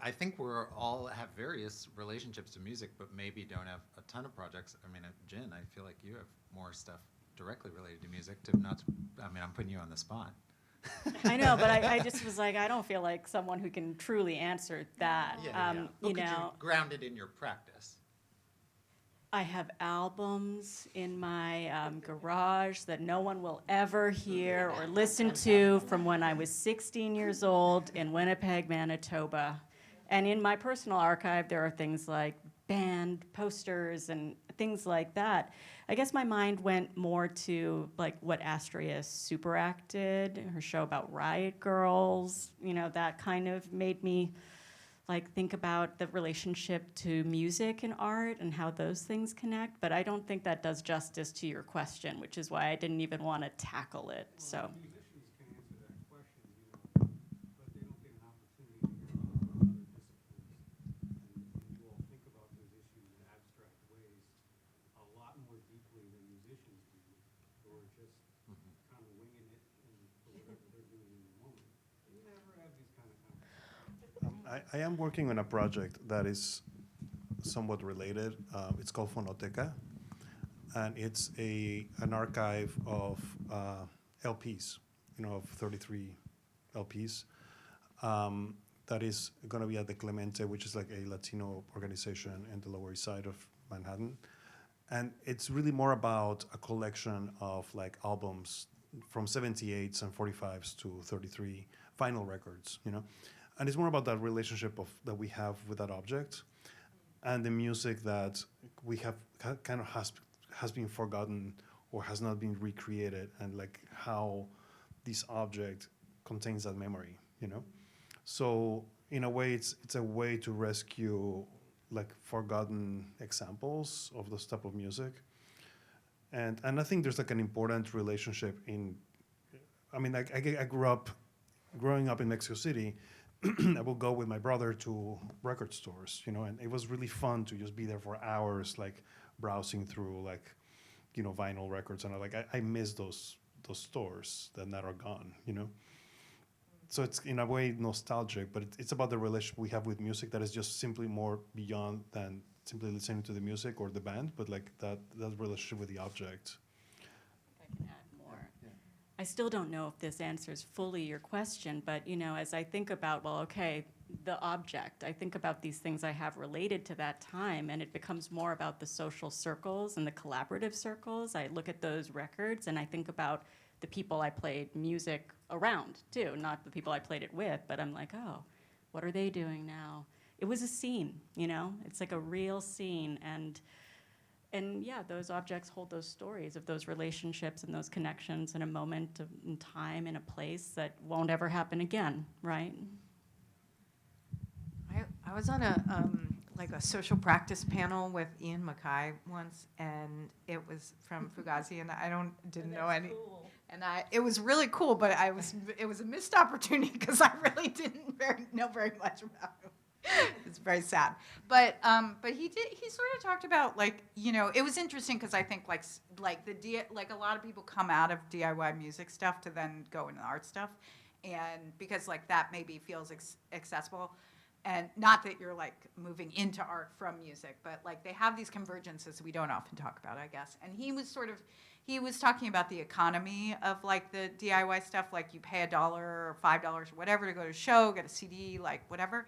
I think we're all have various relationships to music, but maybe don't have a ton of projects. I mean, Jen, I feel like you have more stuff directly related to music. I'm putting you on the spot. I know, but I just was like, I don't feel like someone who can truly answer that. You know, grounded in your practice. I have albums in my garage that no one will ever hear or listen to from when I was 16 years old in Winnipeg, Manitoba. And in my personal archive, there are things like band posters and things like that. I guess my mind went more to like what Astria Superact did, her show about riot girls. You know, that kind of made me like think about the relationship to music and art and how those things connect. But I don't think that does justice to your question, which is why I didn't even want to tackle it. So. Musicians can answer that question, but they don't get an opportunity to hear about other disciplines. And you all think about those issues in abstract ways a lot more deeply than musicians do, or just kind of winging it for whatever they're doing in the moment. You never have these kind of conversations. I am working on a project that is somewhat related. It's called Fonoteca, and it's an archive of LPs, of 33 LPs. That is going to be at the Clemente, which is like a Latino organization in the Lower East Side of Manhattan. And it's really more about a collection of like albums from 78s and 45s to 33 vinyl records, And it's more about that relationship that we have with that object and the music that we have kind of has been forgotten or has not been recreated, and like how this object contains that memory, So in a way, it's a way to rescue like forgotten examples of this type of music. And I think there's like an important relationship I growing up in Mexico City, I will go with my brother to record stores, and it was really fun to just be there for hours, like browsing through like, vinyl records, and I miss those stores that are gone, So it's in a way nostalgic, but it's about the relationship we have with music that is just simply more beyond than simply listening to the music or the band, but like that relationship with the object. I can add more. I still don't know if this answers fully your question, but as I think about, the object, I think about these things I have related to that time, and it becomes more about the social circles and the collaborative circles. I look at those records and I think about the people I played music around too, not the people I played it with, but I'm like, oh, what are they doing now? It was a scene, it's like a real scene, and yeah, those objects hold those stories of those relationships and those connections in a moment in time, in a place that won't ever happen again, right? I was on a social practice panel with Ian Mackay once, and it was from Fugazi, and I didn't know any. Cool. And it was really cool, but it was a missed opportunity because I really didn't know very much about him. It's very sad, but he sort of talked about it was interesting because I think like a lot of people come out of DIY music stuff to then go into art stuff, and because that maybe feels accessible. And not that you're moving into art from music, but they have these convergences we don't often talk about, I guess. And he was talking about the economy of the DIY stuff, you pay $1 or $5 or whatever to go to a show, get a CD, whatever,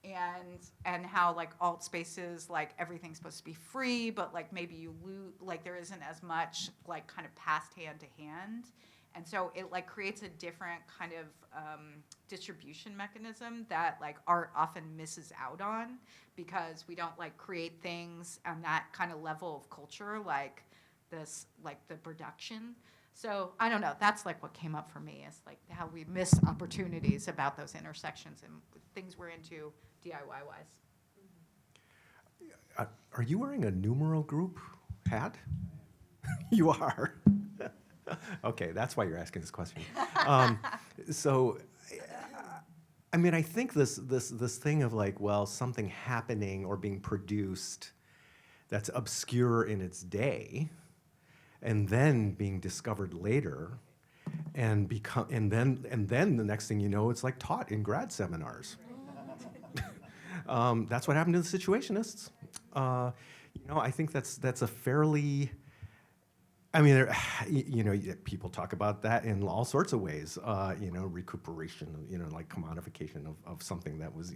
and how alt spaces everything's supposed to be free, but maybe you lose, there isn't as much kind of passed hand to hand. And so it creates a different kind of distribution mechanism that art often misses out on because we don't create things on that kind of level of culture this the production. So I don't know. That's what came up for me is how we miss opportunities about those intersections and things we're into DIY wise. Are you wearing a numero group hat? You are. Okay, that's why you're asking this question. I think this thing of something happening or being produced that's obscure in its day, and then being discovered later, and then the next thing you know, it's taught in grad seminars. That's what happened to the Situationists. I think that's a fairly I mean, people talk about that in all sorts of ways. Recuperation, like commodification of something that was,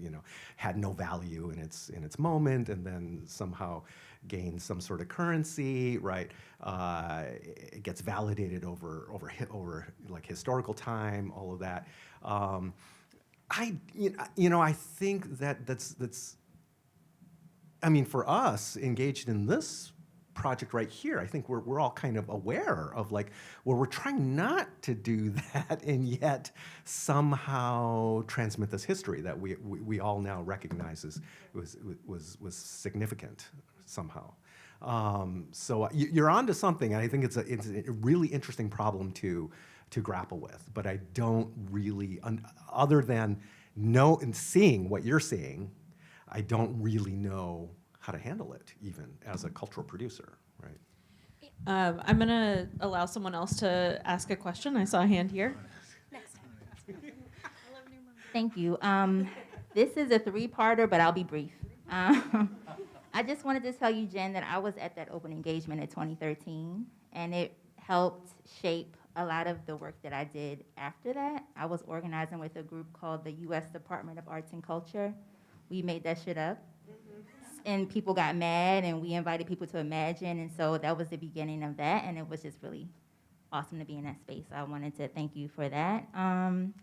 had no value in its moment, and then somehow gains some sort of currency, right? It gets validated over like historical time, all of that. I think that's. I mean, for us engaged in this project right here, I think we're all kind of aware of like, well, we're trying not to do that and yet somehow transmit this history that we all now recognize as was significant somehow. So you're onto something, and I think it's a really interesting problem to grapple with. But I don't really, other than know and seeing what you're seeing, I don't really know how to handle it, even as a cultural producer, right? I'm going to allow someone else to ask a question. I saw a hand here. Thank you. This is a three-parter, but I'll be brief. I just wanted to tell you, Jen, that I was at that open engagement in 2013, and it helped shape a lot of the work that I did after that. I was organizing with a group called the U.S. Department of Arts and Culture. We made that shit up. And people got mad, and we invited people to imagine, and so that was the beginning of that, and it was just really awesome to be in that space. I wanted to thank you for that.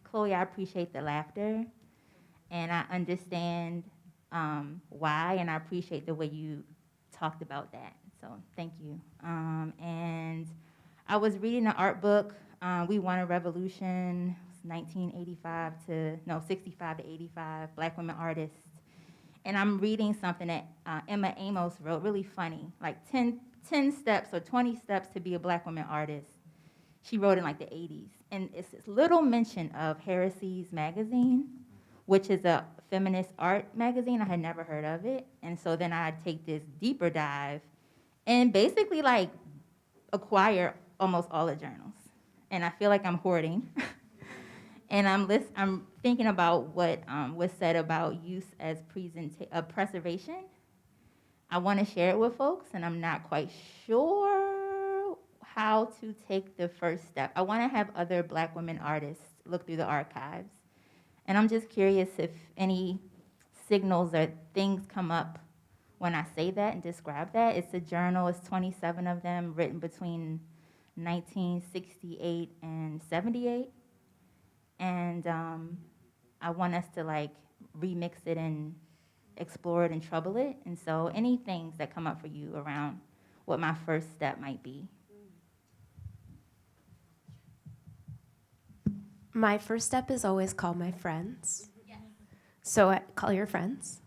Chloe, I appreciate the laughter, and I understand why, and I appreciate the way you talked about that, so thank you. And I was reading an art book, We Won a Revolution, 65 to 85, Black women artists. And I'm reading something that Emma Amos wrote, really funny, like 10 steps or 20 steps to be a Black woman artist. She wrote in like the 80s. And it's this little mention of Heresies magazine, which is a feminist art magazine. I had never heard of it. And so then I'd take this deeper dive and basically like acquire almost all the journals. And I feel like I'm hoarding. And I'm thinking about what was said about use as preservation. I want to share it with folks, and I'm not quite sure how to take the first step. I want to have other Black women artists look through the archives. And I'm just curious if any signals or things come up when I say that and describe that. It's a journal, it's 27 of them, written between 1968 and 78. And I want us to like remix it and explore it and trouble it. And so any things that come up for you around what my first step might be. My first step is always call my friends. Yes. So call your friends,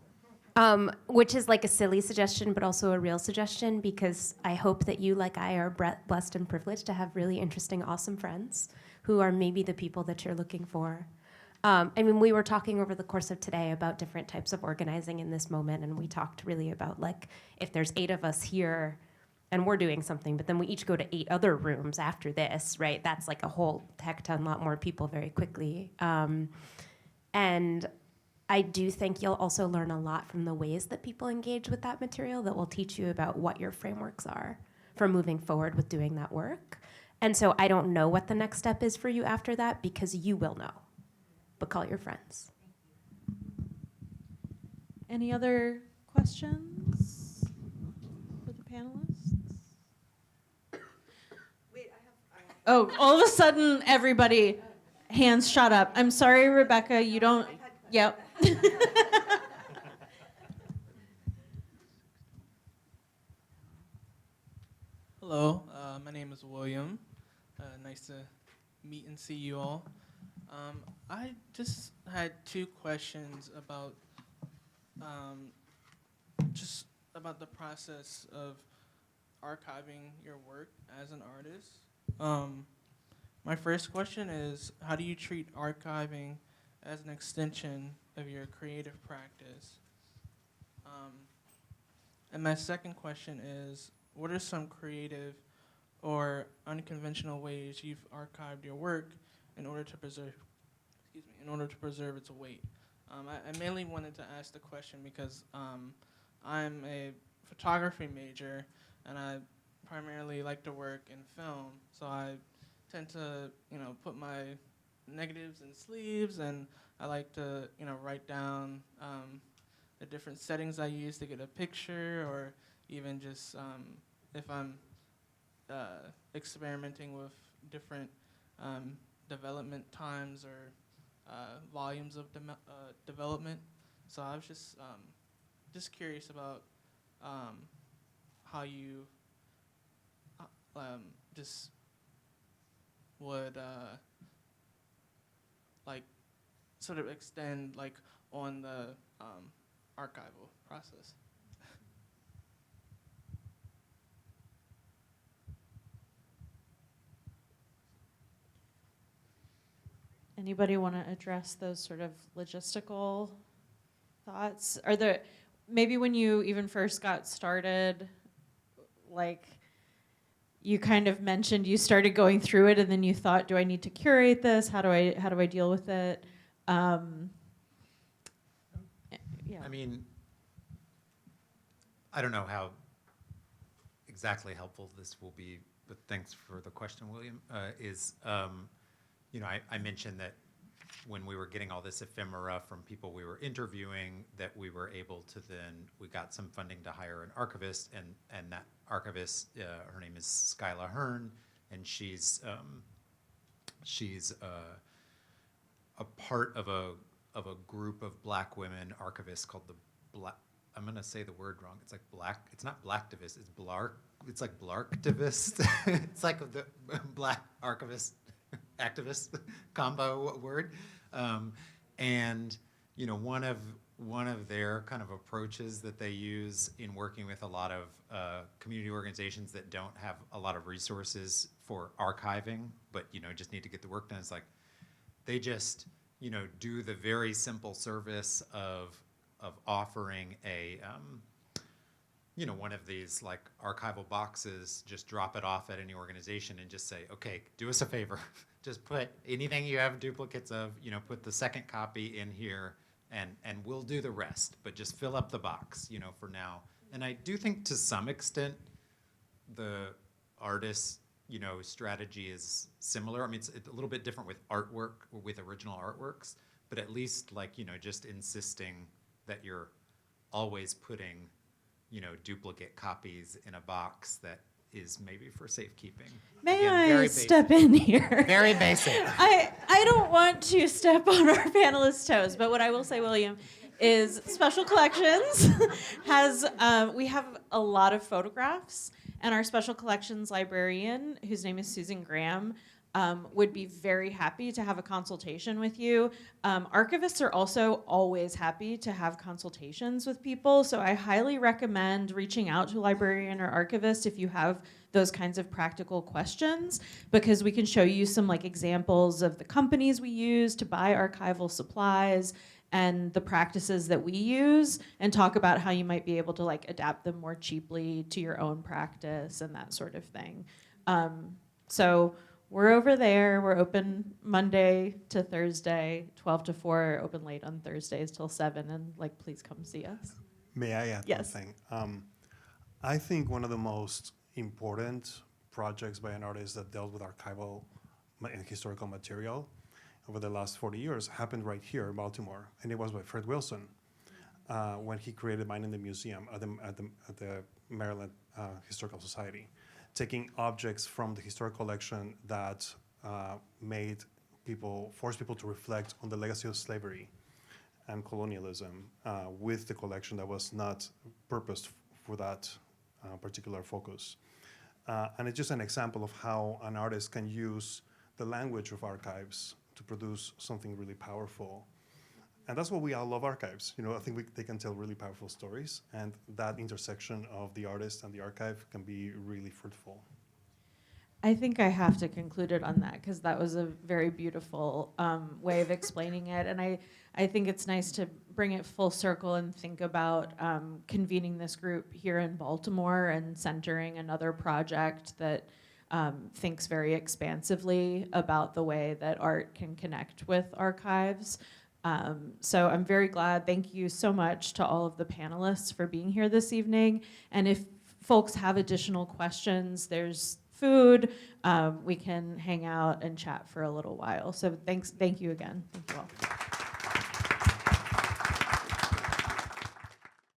which is like a silly suggestion, but also a real suggestion, because I hope that you, like I, are blessed and privileged to have really interesting, awesome friends who are maybe the people that you're looking for. We were talking over the course of today about different types of organizing in this moment, and we talked really about like, if there's 8 of us here and we're doing something, but then we each go to 8 other rooms after this, right? That's like a whole heck ton lot more people very quickly. And I do think you'll also learn a lot from the ways that people engage with that material that will teach you about what your frameworks are for moving forward with doing that work. And so I don't know what the next step is for you after that, because you will know. But call your friends. Any other questions for the panelists? Wait, oh, all of a sudden, everybody, hands shot up. I'm sorry, Rebecca, you don't, yep. Hello, my name is William. Nice to meet and see you all. I just had 2 questions about just about the process of archiving your work as an artist. My first question is, how do you treat archiving as an extension of your creative practice? And my second question is, what are some creative or unconventional ways you've archived your work in order to preserve its weight? I mainly wanted to ask the question because I'm a photography major, and I primarily like to work in film, so I tend to, put my negatives in sleeves, and I like to, write down the different settings I use to get a picture, or even just if I'm experimenting with different development times or volumes of development. So I was just curious about how you just would like sort of extend like on the archival process. Anybody want to address those sort of logistical thoughts? Are there, maybe when you even first got started, like you kind of mentioned you started going through it and then you thought, do I need to curate this? How do I deal with it? Yeah. I mean, I don't know how exactly helpful this will be, but thanks for the question, William. I mentioned that when we were getting all this ephemera from people we were interviewing, that we were able to we got some funding to hire an archivist, and that archivist, her name is Skyla Hearn, and she's a part of a group of Black women archivists called the Black. I'm gonna say the word wrong. It's like black. It's not blacktivist. It's blark. It's like blarktivist. It's like the Black archivist activist combo word. And one of their kind of approaches that they use in working with a lot of community organizations that don't have a lot of resources for archiving, but just need to get the work done, is like they just do the very simple service of offering a one of these like archival boxes, just drop it off at any organization and just say, okay, do us a favor. Just put anything you have duplicates of, put the second copy in here, and we'll do the rest, but just fill up the box, for now. And I do think to some extent the artist, strategy is similar. I mean, it's a little bit different with artwork, or with original artworks, but at least just insisting that you're always putting duplicate copies in a box that is maybe for safekeeping. May Again, I step in here? Very basic. I don't want to step on our panelists' toes, but what I will say, William, is Special Collections we have a lot of photographs, and our Special Collections librarian, whose name is Susan Graham, would be very happy to have a consultation with you. Archivists are also always happy to have consultations with people, so I highly recommend reaching out to a librarian or archivist if you have those kinds of practical questions, because we can show you some examples of the companies we use to buy archival supplies and the practices that we use, and talk about how you might be able to adapt them more cheaply to your own practice and that sort of thing. So we're over there. We're open Monday to Thursday, 12 to 4, open late on Thursdays till 7, and please come see us. May I add Yes. one thing? I think one of the most important projects by an artist that dealt with archival and historical material over the last 40 years happened right here in Baltimore, and it was by Fred Wilson when he created Mine in the Museum at the Maryland Historical Society, taking objects from the historic collection that forced people to reflect on the legacy of slavery and colonialism with the collection that was not purposed for that particular focus. And it's just an example of how an artist can use the language of archives to produce something really powerful. And that's why we all love archives. I think they can tell really powerful stories, and that intersection of the artist and the archive can be really fruitful. I think I have to conclude it on that, because that was a very beautiful way of explaining it. And I think it's nice to bring it full circle and think about convening this group here in Baltimore and centering another project that thinks very expansively about the way that art can connect with archives. So I'm very glad. Thank you so much to all of the panelists for being here this evening. And if folks have additional questions, there's food. We can hang out and chat for a little while. So thank you again. Thank you all.